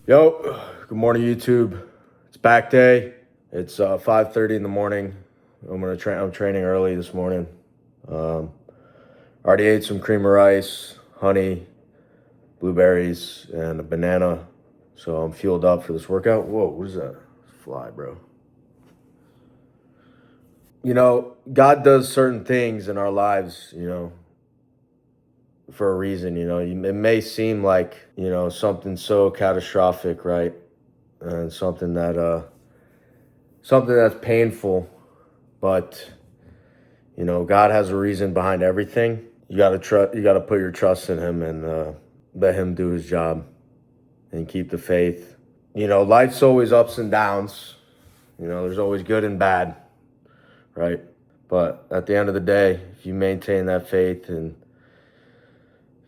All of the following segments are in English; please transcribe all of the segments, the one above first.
Yo, good morning, YouTube. It's back day. It's 5:30 in the morning. I'm training early this morning. Already ate some cream of rice, honey, blueberries, and a banana. So I'm fueled up for this workout. Whoa, what is that? Fly, bro. You know, God does certain things in our lives, for a reason. It may seem like, something so catastrophic, right? And something that's painful, but God has a reason behind everything. You got to put your trust in him and let him do his job and keep the faith. Life's always ups and downs. There's always good and bad, right? But at the end of the day, if you maintain that faith and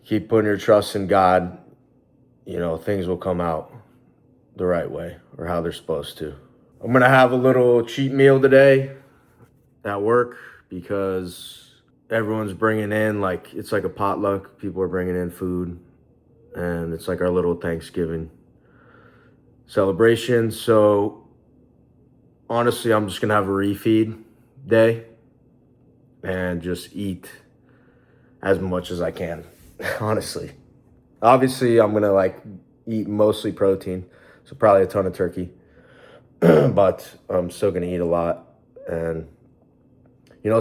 keep putting your trust in God, things will come out the right way or how they're supposed to. I'm going to have a little cheat meal today at work because everyone's bringing in, it's like a potluck. People are bringing in food, and it's like our little Thanksgiving celebration. So honestly, I'm just going to have a refeed day and just eat as much as I can. Honestly, obviously I'm gonna eat mostly protein, so probably a ton of turkey, but I'm still gonna eat a lot. And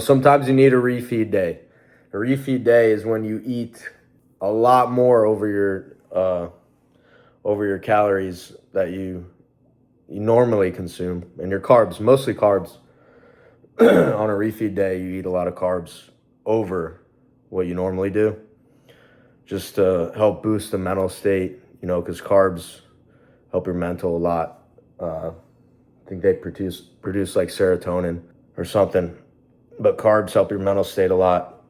sometimes you need a refeed day. A refeed day is when you eat a lot more over your calories that you normally consume, and your carbs, mostly carbs. On a refeed day, you eat a lot of carbs over what you normally do, just to help boost the mental state, because carbs help your mental a lot. I think they produce like serotonin or something, but carbs help your mental state a lot.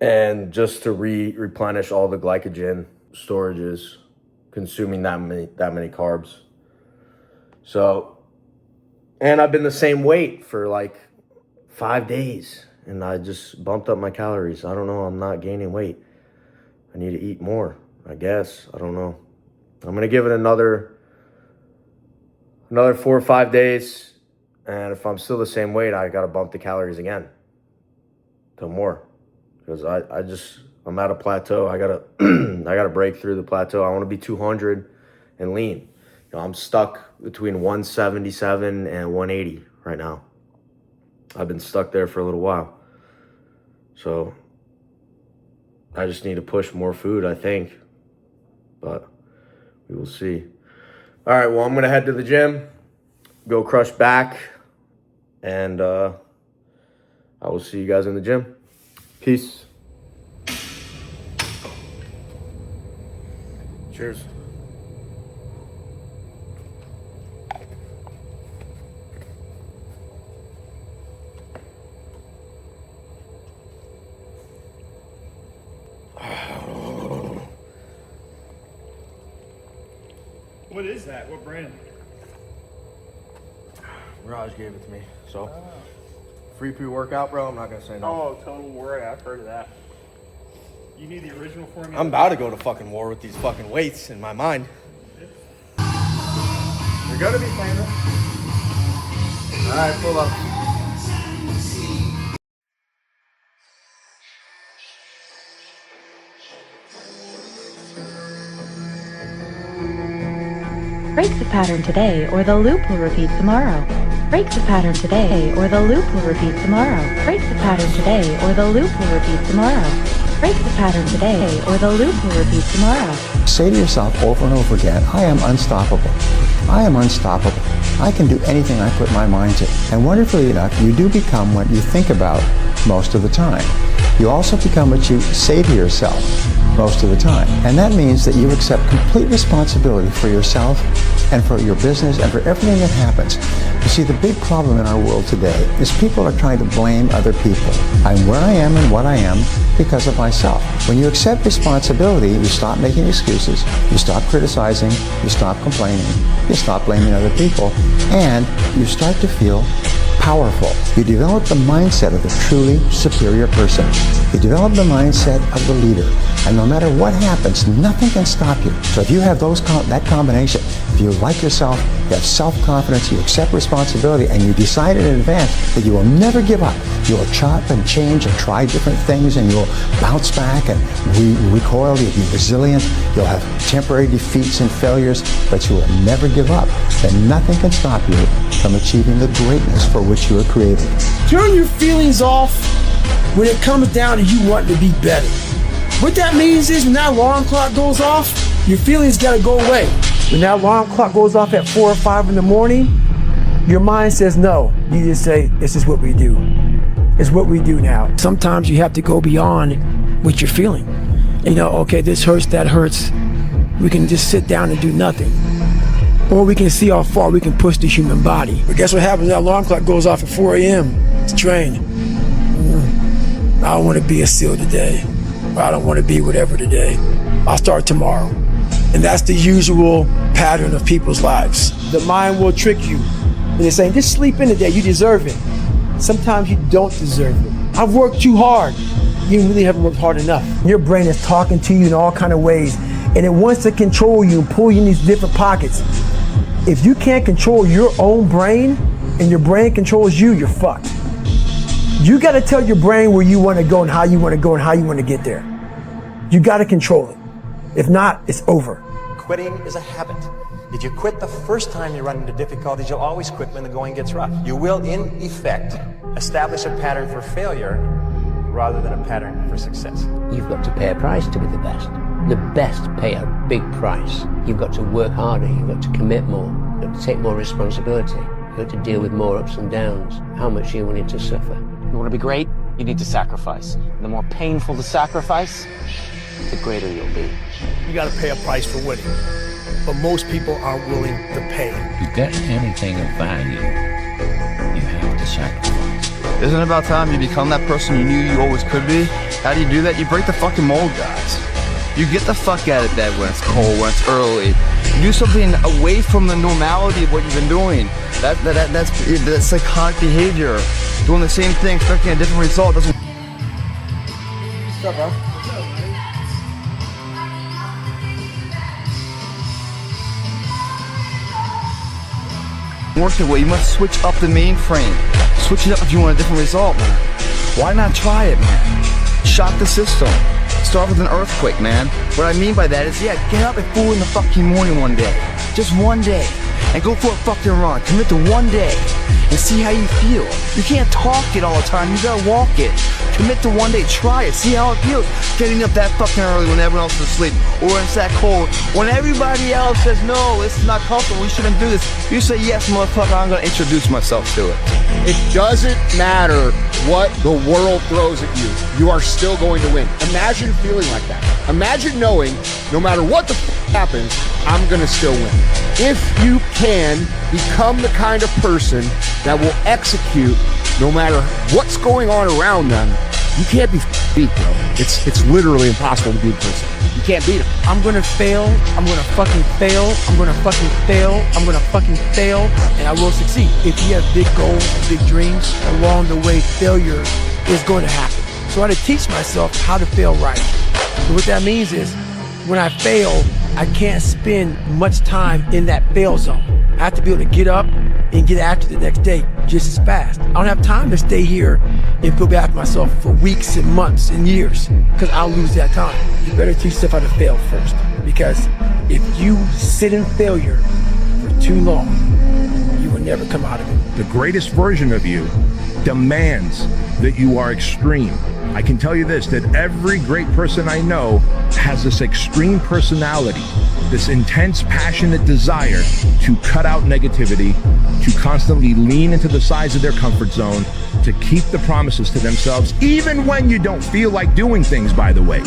And just to replenish all the glycogen storages, consuming that many carbs. So, and I've been the same weight for 5 days, and I just bumped up my calories. I don't know, I'm not gaining weight. I need to eat more, I guess. I don't know. I'm going to give it another 4 or 5 days. And if I'm still the same weight, I got to bump the calories again to more. Because I'm at a plateau. I got to break through the plateau. I want to be 200 and lean. I'm stuck between 177 and 180 right now. I've been stuck there for a little while. So I just need to push more food, I think, but we will see. All right, well, I'm going to head to the gym, go crush back, and I will see you guys in the gym. Peace. Cheers. What is that? What brand? Raj gave it to me. So, free pre-workout, bro. I'm not going to say no. Oh, Total War. I've heard of that. You need the original formula? I'm about to go to fucking war with these fucking weights in my mind. You're going to be famous. All right, pull up. Break the pattern today, or the loop will repeat tomorrow. Break the pattern today, or the loop will repeat tomorrow. Break the pattern today, or the loop will repeat tomorrow. Break the pattern today, or the loop will repeat tomorrow. Say to yourself over and over again, I am unstoppable. I am unstoppable. I can do anything I put my mind to. And wonderfully enough, you do become what you think about most of the time. You also become what you say to yourself most of the time. And that means that you accept complete responsibility for yourself and for your business and for everything that happens. You see, the big problem in our world today is people are trying to blame other people. I'm where I am and what I am because of myself. When you accept responsibility, you stop making excuses, you stop criticizing, you stop complaining, you stop blaming other people, and you start to feel powerful. You develop the mindset of the truly superior person. You develop the mindset of the leader. And no matter what happens, nothing can stop you. So if you have that combination, if you like yourself, you have self-confidence, you accept responsibility, and you decide in advance that you will never give up. You will chop and change and try different things, and you'll bounce back and recoil. You'll be resilient. You'll have temporary defeats and failures, but you will never give up. Then nothing can stop you from achieving the greatness for which you were created. Turn your feelings off when it comes down to you wanting to be better. What that means is when that alarm clock goes off, your feelings gotta go away. When that alarm clock goes off at 4 or 5 in the morning, your mind says no. You just say, this is what we do. It's what we do now. Sometimes you have to go beyond what you're feeling. You know, okay, this hurts, that hurts. We can just sit down and do nothing. Or we can see how far we can push the human body. But guess what happens? That alarm clock goes off at 4 a.m. It's trained. I don't want to be a SEAL today. Or I don't want to be whatever today. I'll start tomorrow. And that's the usual pattern of people's lives. The mind will trick you. And they're saying, just sleep in today, you deserve it. Sometimes you don't deserve it. I've worked too hard. You really haven't worked hard enough. Your brain is talking to you in all kinds of ways. And it wants to control you and pull you in these different pockets. If you can't control your own brain and your brain controls you, you're fucked. You got to tell your brain where you want to go and how you want to go and how you want to get there. You got to control it. If not, it's over. Quitting is a habit. If you quit the first time you run into difficulties, you'll always quit when the going gets rough. You will, in effect, establish a pattern for failure rather than a pattern for success. You've got to pay a price to be the best. The best pay a big price. You've got to work harder. You've got to commit more. You've got to take more responsibility. You've got to deal with more ups and downs. How much are you willing to suffer? You want to be great? You need to sacrifice. The more painful the sacrifice, the greater you'll be. You got to pay a price for winning. But most people aren't willing to pay. To get anything of value, you have to sacrifice. Isn't it about time you become that person you knew you always could be? How do you do that? You break the fucking mold, guys. You get the fuck out of bed when it's cold, when it's early. You do something away from the normality of what you've been doing. That's psychotic behavior. Doing the same thing, expecting a different result doesn't. What's up, bro? Work the way. You must switch up the mainframe. Switch it up if you want a different result, man. Why not try it, man? Shock the system. Start with an earthquake, man. What I mean by that is, yeah, get up at 4 in the fucking morning one day. Just one day. And go for a fucking run. Commit to one day. And see how you feel. You can't talk it all the time. You gotta walk it. Commit to one day. Try it. See how it feels. Getting up that fucking early when everyone else is asleep. Or it's that cold. When everybody else says, no, this is not comfortable. We shouldn't do this. You say, yes, motherfucker, I'm gonna introduce myself to it. It doesn't matter what the world throws at you. You are still going to win. Imagine feeling like that. Imagine knowing no matter what the happens, I'm going to still win. If you can become the kind of person that will execute no matter what's going on around them, you can't be beat, bro. It's literally impossible to beat a person. You can't beat them. I'm gonna fail. I'm gonna fucking fail. I'm gonna fucking fail. I'm gonna fucking fail, and I will succeed. If you have big goals, big dreams, along the way, failure is going to happen. So I had to teach myself how to fail right. So what that means is, when I fail, I can't spend much time in that fail zone. I have to be able to get up and get after the next day just as fast. I don't have time to stay here and feel bad for myself for weeks and months and years, because I'll lose that time. You better teach yourself how to fail first, because if you sit in failure for too long, you will never come out of it. The greatest version of you demands that you are extreme. I can tell you this, that every great person I know has this extreme personality, this intense, passionate desire to cut out negativity, to constantly lean into the sides of their comfort zone, to keep the promises to themselves, even when you don't feel like doing things, by the way.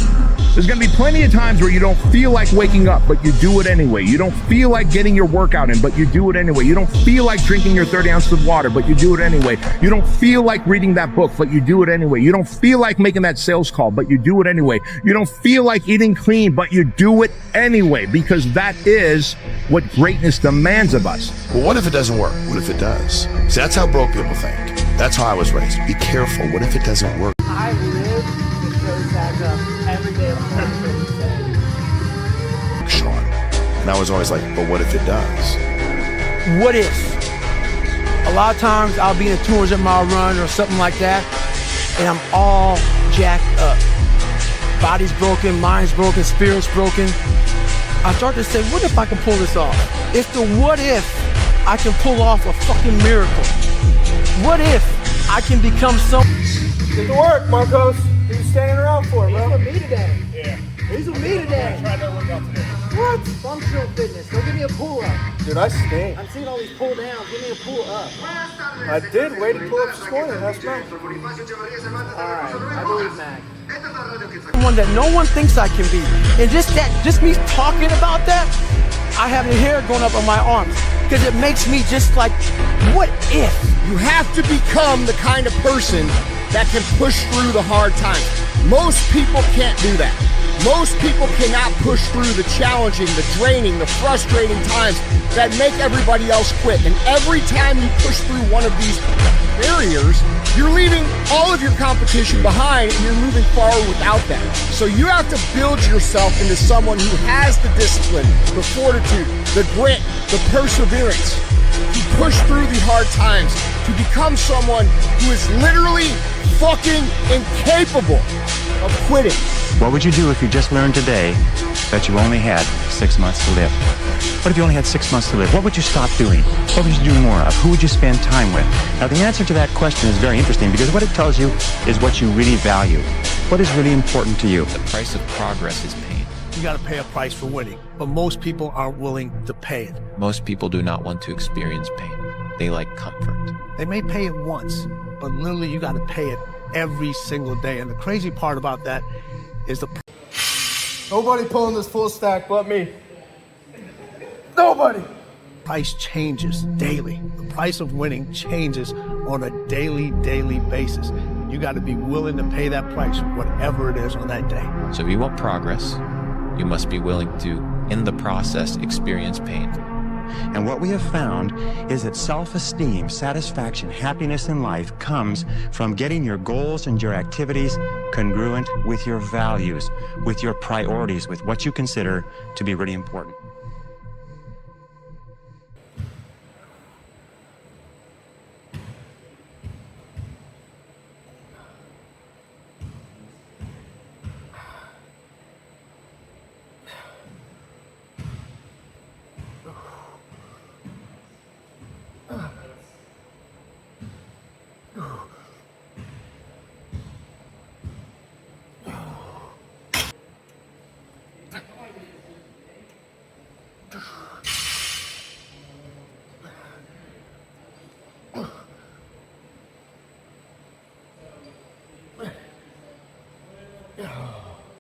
There's going to be plenty of times where you don't feel like waking up, but you do it anyway. You don't feel like getting your workout in, but you do it anyway. You don't feel like drinking your 30 ounces of water, but you do it anyway. You don't feel like reading that book, but you do it anyway. You don't feel like making that sales call, but you do it anyway. You don't feel like eating clean, but you do it anyway, because that is what greatness demands of us. Well, what if it doesn't work? What if it does? See, that's how broke people think. That's how I was raised. Be careful. What if it doesn't work? I live to show tag up every day of Sean. And I was always like, but what if it does? What if? A lot of times I'll be in a 200-mile run or something like that, and I'm all jacked up. Body's broken, mind's broken, spirit's broken. I start to say, what if I can pull this off? It's the what if I can pull off a fucking miracle. What if I can become some... Get to work, Marcos. What are you standing around for, bro? He's with me today. Yeah. He's with me today. Try that workout today. What? Functional fitness. Go give me a pull-up. Dude, I stink. I'm seeing all these pull-downs. Give me a pull-up. I did weighted pull-ups this morning. That's Mac. Alright, I believe Mac. Someone that no one thinks I can be. And just me talking about that, I have the hair going up on my arms. Because it makes me just like, what if? You have to become the kind of person that can push through the hard times. Most people can't do that. Most people cannot push through the challenging, the draining, the frustrating times that make everybody else quit. And every time you push through one of these barriers, you're leaving all of your competition behind and you're moving forward without that. So you have to build yourself into someone who has the discipline, the fortitude, the grit, the perseverance to push through the hard times, to become someone who is literally fucking incapable of quitting. What would you do if you just learned today that you only had 6 months to live? What if you only had 6 months to live? What would you stop doing? What would you do more of? Who would you spend time with? Now, the answer to that question is very interesting because what it tells you is what you really value. What is really important to you? The price of progress is pain. You gotta pay a price for winning, but most people aren't willing to pay it. Most people do not want to experience pain. They like comfort. They may pay it once, but literally you gotta pay it every single day. And the crazy part about that is Nobody pulling this full stack but me. Nobody. Price changes daily. The price of winning changes on a daily basis. You got to be willing to pay that price, whatever it is on that day. So if you want progress, you must be willing to, in the process, experience pain. And what we have found is that self-esteem, satisfaction, happiness in life comes from getting your goals and your activities congruent with your values, with your priorities, with what you consider to be really important. Yeah.